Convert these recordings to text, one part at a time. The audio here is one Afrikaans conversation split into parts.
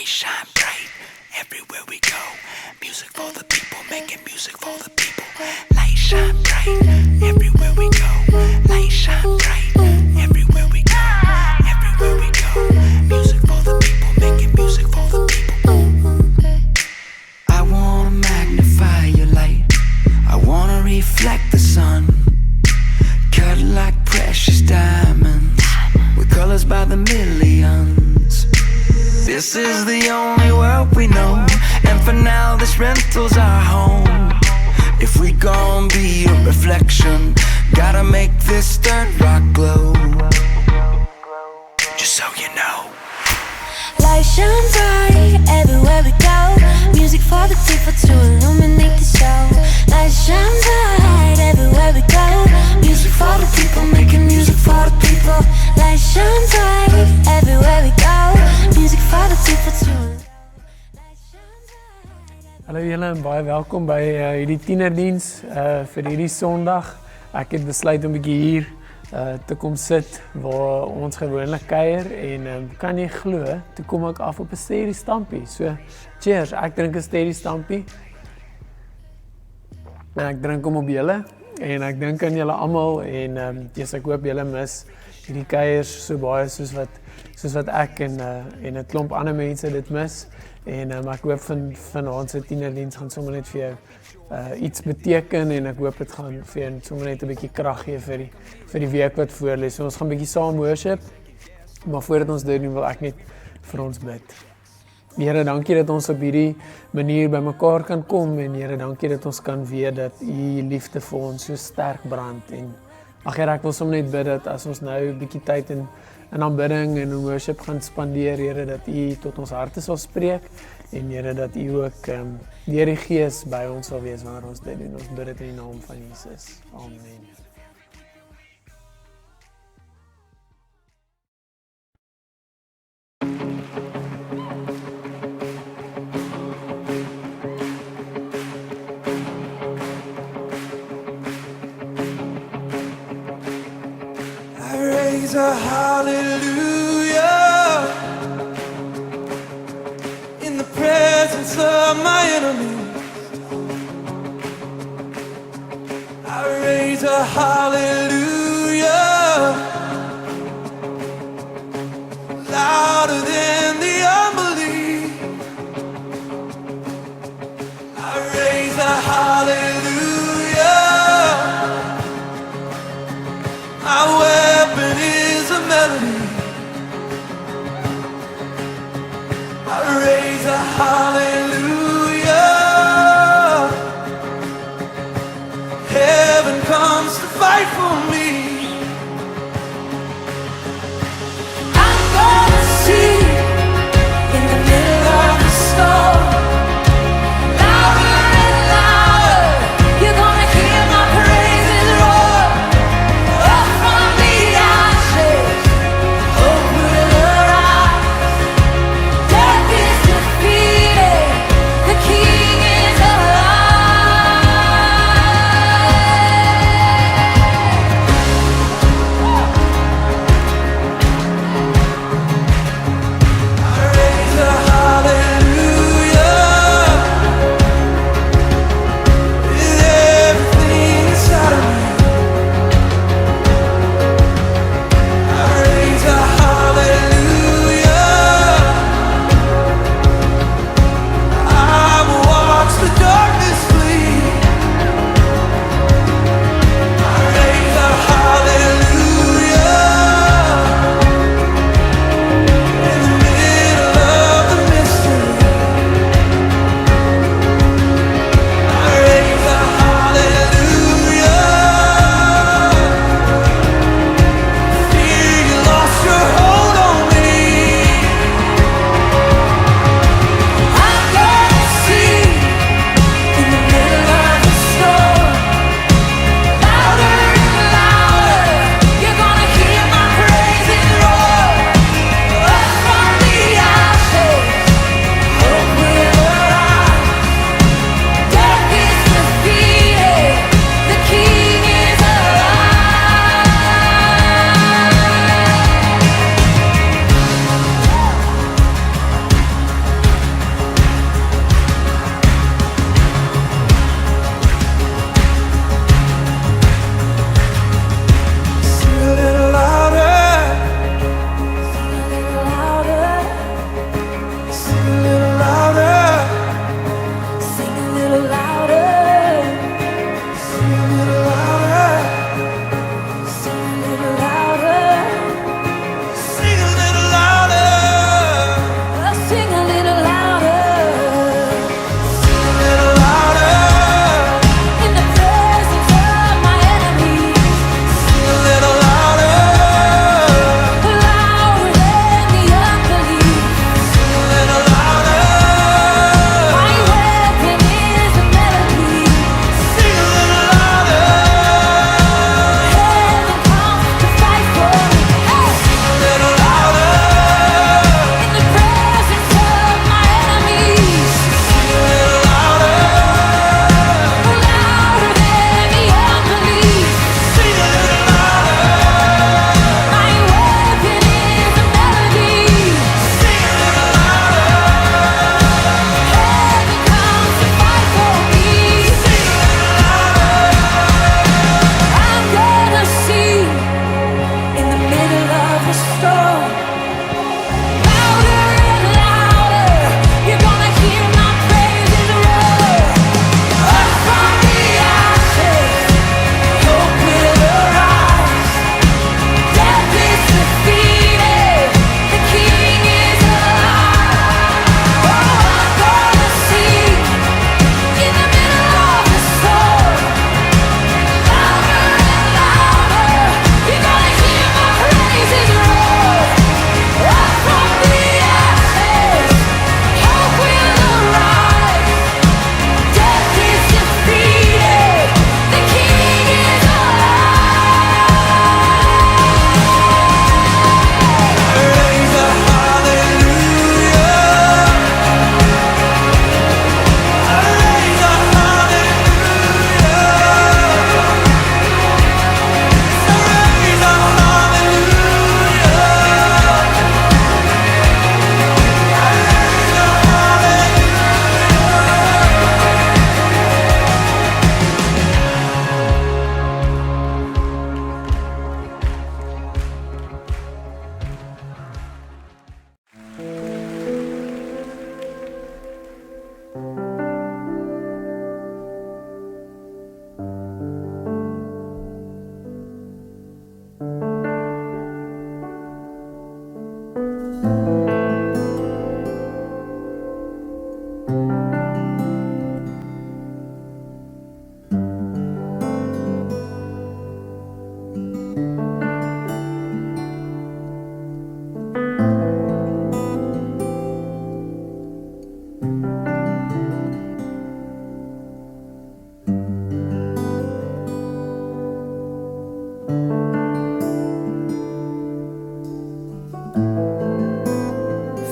light shine bright everywhere we go. Music for the people, making music for the people. Light shine bright everywhere we go. Light shine bright everywhere we go. Everywhere we go. Music for the people, making music for the people. I wanna magnify your light. I wanna reflect the sun. Cut like precious diamonds, with colors by the millions. This is the only world we know, and for now this rental's our home. If we gon' be a reflection, gotta make this dirt rock glow. Just so you know, light shine bright everywhere we go. Music for the people to illuminate the show. Light shine bright everywhere we go. Music for the people, making music for the people. Light shine bright everywhere we go. Music for the people to. Hallo julle en baie welkom by hierdie tienerdiens vir hierdie Sondag. Ek het besluit om 'n bietjie hier te kom sit waar ons gewoonlik kuier en kan jy glo, toe kom ek af op 'n steady stampie. So, cheers, ek drink 'n steady stampie. En ek drink hom op julle en ek dink aan julle almal en ek hoop julle mis hierdie kuiers so baie soos wat ek en 'n klomp ander mense dit mis. En ek hoop vanaand se tienerdiens gaan sommer net vir jou iets beteken en ek hoop dit gaan vir jou sommer net 'n bietjie krag gee vir die week wat voor lê. So ons gaan 'n bietjie saam worship. Maar voordat ons dit doen, wil ek net vir ons bid. Here, dankie dat ons op hierdie manier bymekaar kan kom en Here, dankie dat ons kan weet dat U liefde vir ons so sterk brand en Here, ek wil sommer net bid dat as ons nou 'n bietjie tyd in aanbidding en worship gaan spandeer, Here, dat U tot ons harte sal spreek en Here, dat U ook deur die Gees by ons sal wees wanneer ons dit doen. Ons bid dit in die naam van Jesus. Amen. a hallelujah in the presence of my enemies. I raise a hallelujah louder than the unbelief. I raise a hallelujah. My weapon is a melody. I raise a hallelujah. Heaven comes to fight for me. I'm gonna see in the middle of the storm. Louder and louder, you're gonna hear my praises roar. Up from the ashes, hope will arise. Death is defeated.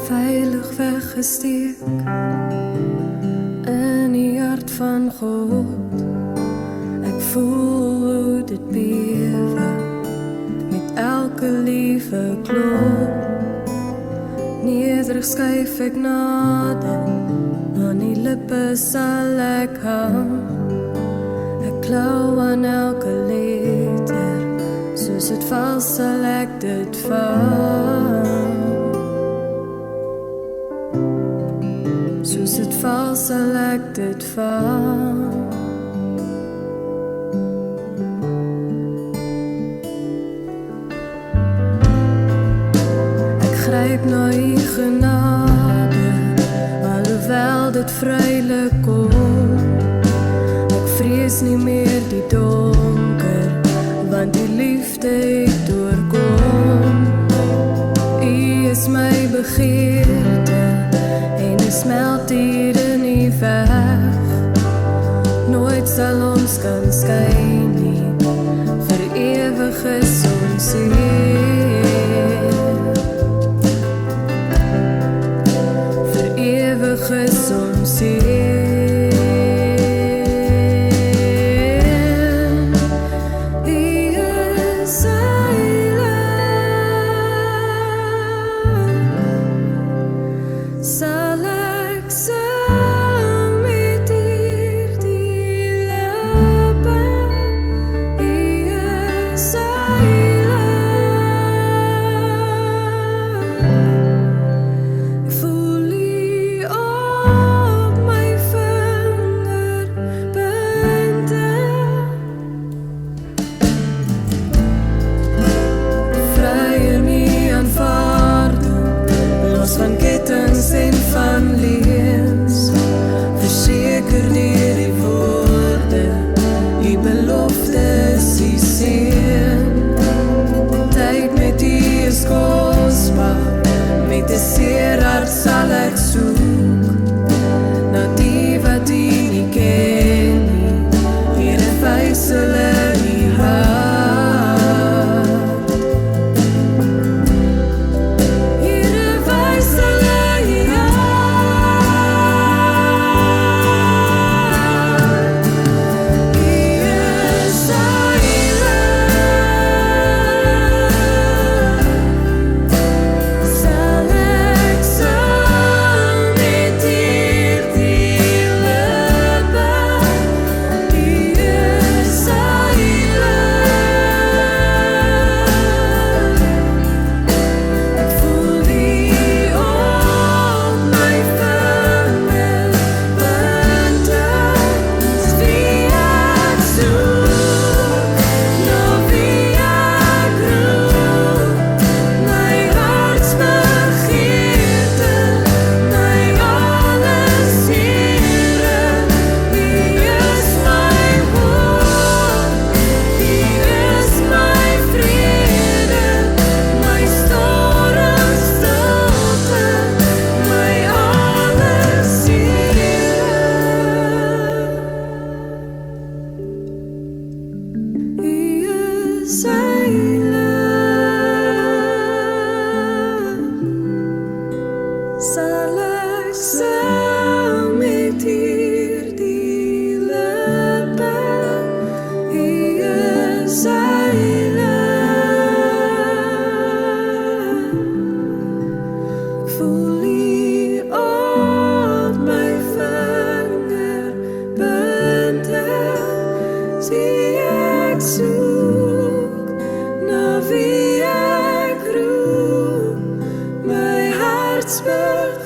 Veilig weggesteek in die hart van God. Ek voel hoe dit bewe met elke liewe klop. Nederig skuif ek nader, aan die lippe sal ek hang. Ek klou aan elke letter, soos het val sal ek dit vang. Soos het val sal ek dit vang. Ek gryp na u genade, alhoewel dit vrylik kom. Ek vrees nie meer die donker, want die liefde het doorkom. U is my begeerte, en u smelt hier in die weg. Nooit sal ons kan skei nie, vir ewig is ons hier. Vir ewig is ons hier.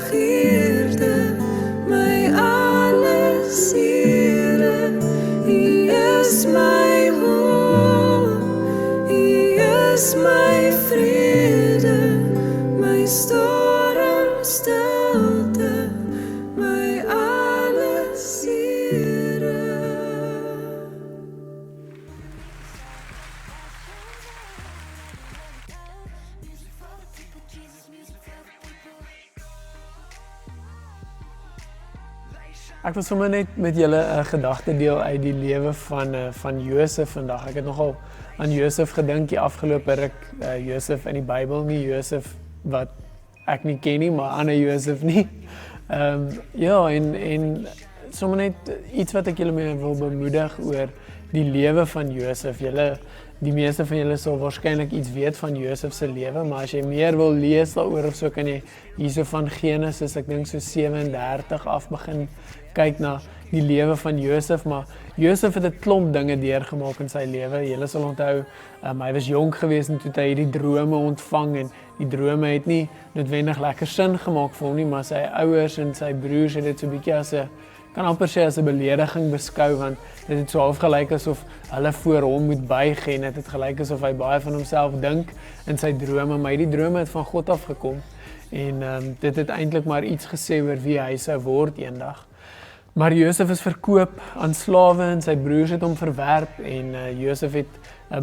Begeerte Ek wil sommer net met julle 'n gedagte deel uit die lewe van Josef vandag. Ek het nogal aan Josef gedink die afgelope ruk, Josef in die Bybel, nie Josef wat ek nie ken nie, maar ander Josef nie. Ja, en sommer net iets wat ek julle mee wil bemoedig oor die lewe van Josef. Die meeste van julle sal waarskynlik iets weet van Josef se lewe, maar as jy meer wil lees daaroor of so, kan jy hierso van Genesis, ek dink so 37 af begin kyk na die lewe van Josef, maar Josef het 'n klomp dinge deurgemaak in sy lewe. Julle sal onthou, hy was jonk geweest en toe het hy hierdie drome ontvang en die drome het nie noodwendig lekker sin gemaak vir hom nie, maar sy ouers en sy broers het dit so 'n bietjie kan amper sê as 'n belediging beskou, want dit het so half gelyk asof hulle voor hom moet buig en dit het gelyk asof hy baie van homself dink in sy drome, maar die drome het van God af gekom en dit het eintlik maar iets gesê oor wie hy sou word eendag. Maar Josef is verkoop aan slawe en sy broers het hom verwerp en Josef het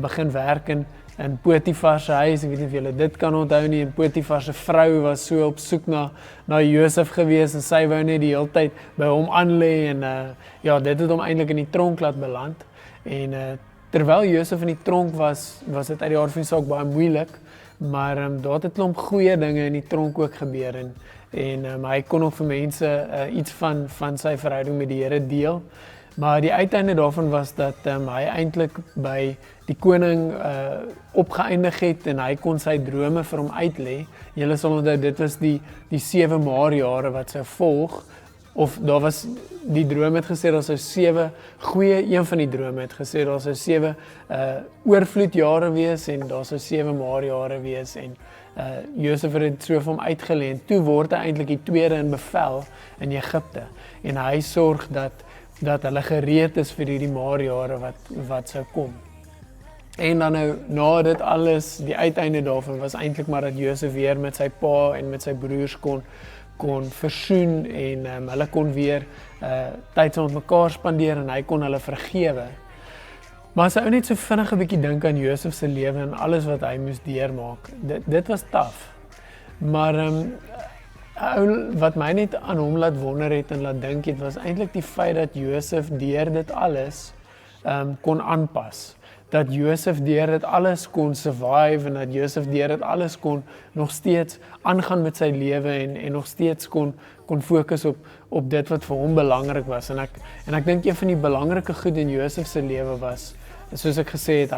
begin werk in Potifar se huis. Ek weet nie of julle dit kan onthou nie. En Potifar se vrou was so op soek na Josef gewees en sy wou net die hele tyd by hom aanlê en ja, dit het hom eintlik in die tronk laat beland. En terwyl Josef in die tronk was dit uit die aard van die saak baie moeilik, maar daar het 'n klomp goeie dinge in die tronk ook gebeur en hy kon ook vir mense iets van sy verhouding met die Here deel. Maar die uiteinde daarvan was dat hy eintlik by die koning opgeëindig het en hy kon sy drome vir hom uitlê. Julle sal onthou, dit was die 7 maarjare wat sou volg, of daar was die droom het gesê daar sou 7 goeie, een van die drome het gesê daar sou 7 oorvloedjare wees en daar sou 7 maarjare wees en Josef het so vir hom uitgelê en toe word hy eintlik die tweede in bevel in Egipte en hy sorg dat hulle gereed is vir hierdie maarjare wat sou kom. En dan nou, na dit alles, die uiteinde daarvan was eintlik maar dat Josef weer met sy pa en met sy broers kon versoen en hulle kon weer tyd saam met mekaar spandeer en hy kon hulle vergewe. Maar as hy net so vinnig 'n bietjie dink aan Josef se lewe en alles wat hy moes deurmaak, dit was taaf. Maar wat my net aan hom laat wonder het en laat dink het, was eintlik die feit dat Josef deur dit alles kon aanpas. Dat Josef deur dit alles kon survive en dat Josef deur dit alles kon nog steeds aangaan met sy lewe en nog steeds kon fokus op dit wat vir hom belangrik was. En ek dink een van die belangrike goed in Josef se lewe was, soos ek gesê het,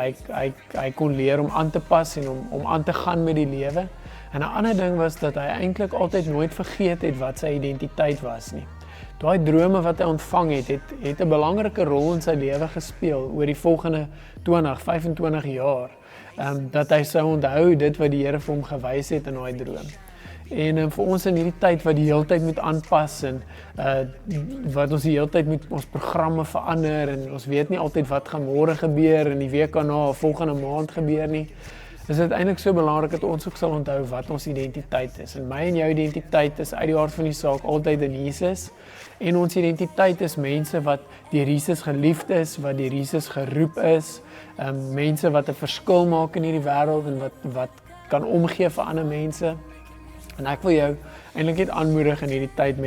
hy kon leer om aan te pas en om aan te gaan met die lewe. En 'n ander ding was dat hy eintlik altyd nooit vergeet het wat sy identiteit was nie. Daai drome wat hy ontvang het 'n belangrike rol in sy lewe gespeel oor die volgende 25 jaar. Dat hy sou onthou dit wat die Here vir hom gewys het in daai droom. En vir ons in hierdie tyd wat die hele tyd moet aanpas en wat ons die hele tyd moet ons programme verander en ons weet nie altyd wat gaan môre gebeur en die week daarna of volgende maand gebeur nie. Is dit eintlik so belangrik dat ons ook sal onthou wat ons identiteit is. En my en jou identiteit is uit die aard van die saak altyd in Jesus. En ons identiteit is mense wat deur Jesus geliefd is, wat deur Jesus geroep is, mense wat 'n verskil maak in hierdie wêreld en wat kan omgee vir ander mense. En ek wil jou eintlik net aanmoedig in hierdie tyd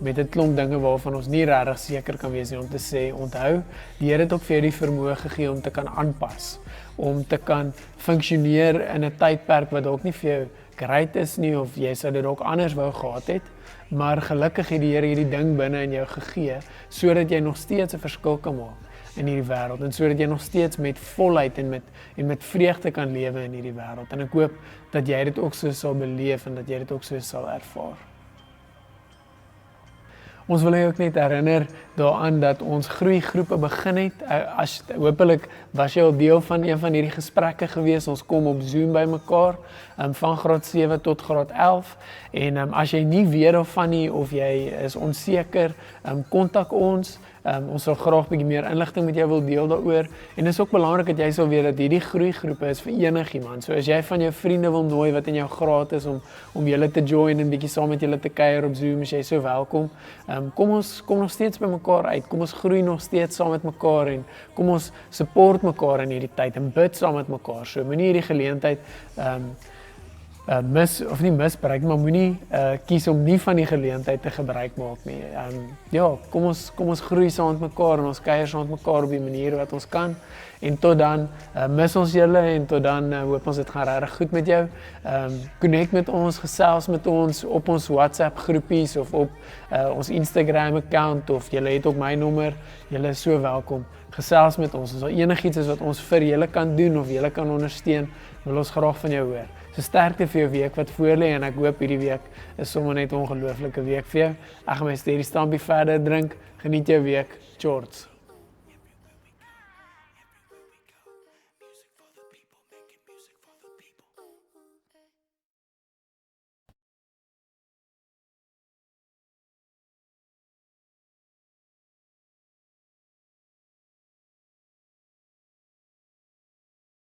met 'n klomp dinge waarvan ons nie regtig seker kan wees nie, om te sê, onthou, die Here het ook vir jou die vermoë gegee om te kan aanpas, om te kan funksioneer in 'n tydperk wat dalk nie vir jou great is nie, of jy sou dit ook anders wou gehad het, maar gelukkig het die Here hierdie ding binne in jou gegee, sodat jy nog steeds 'n verskil kan maak in hierdie wêreld, en sodat jy nog steeds met volheid en met vreugde kan lewe in hierdie wêreld. En ek hoop dat jy dit ook so sal beleef en dat jy dit ook so sal ervaar. Ons wil ook net herinner daaraan dat ons groeigroepe begin het. Hoopelik was jy al deel van een van hierdie gesprekke gewees. Ons kom op Zoom by mekaar van graad 7 tot graad 11. En as jy nie weet daarvan nie of jy is onseker, kontak ons. Ons sal graag 'n bietjie meer inligting met jou wil deel daaroor. En dit is ook belangrik dat jy sal weet dat hierdie groeigroepe is vir enigiemand. So as jy van jou vriende wil nooi wat in jou graad is om julle te join en bietjie saam met julle te kuier op Zoom, is jy so welkom. Kom nog steeds by mekaar uit. Kom ons groei nog steeds saam met mekaar en kom ons support mekaar in hierdie tyd en bid saam met mekaar. So moenie hierdie geleentheid misbruik, maar moenie kies om nie van die geleentheid te gebruik maak nie. Ja, kom ons groei saam met mekaar en ons kuier saam met mekaar op die manier wat ons kan. En tot dan mis ons julle en tot dan hoop ons dit gaan regtig goed met jou. Connect met ons, gesels met ons op ons WhatsApp groepies of op ons Instagram account of julle het ook my nommer. Julle is so welkom. Gesels met ons. As daar enigiets is wat ons vir julle kan doen of julle kan ondersteun, wil ons graag van jou hoor. So sterkte vir jou week wat voor lê en ek hoop hierdie week is sommer net 'n ongelooflike week vir jou. Ek gaan my steady stampie verder drink. Geniet jou week. Tjords.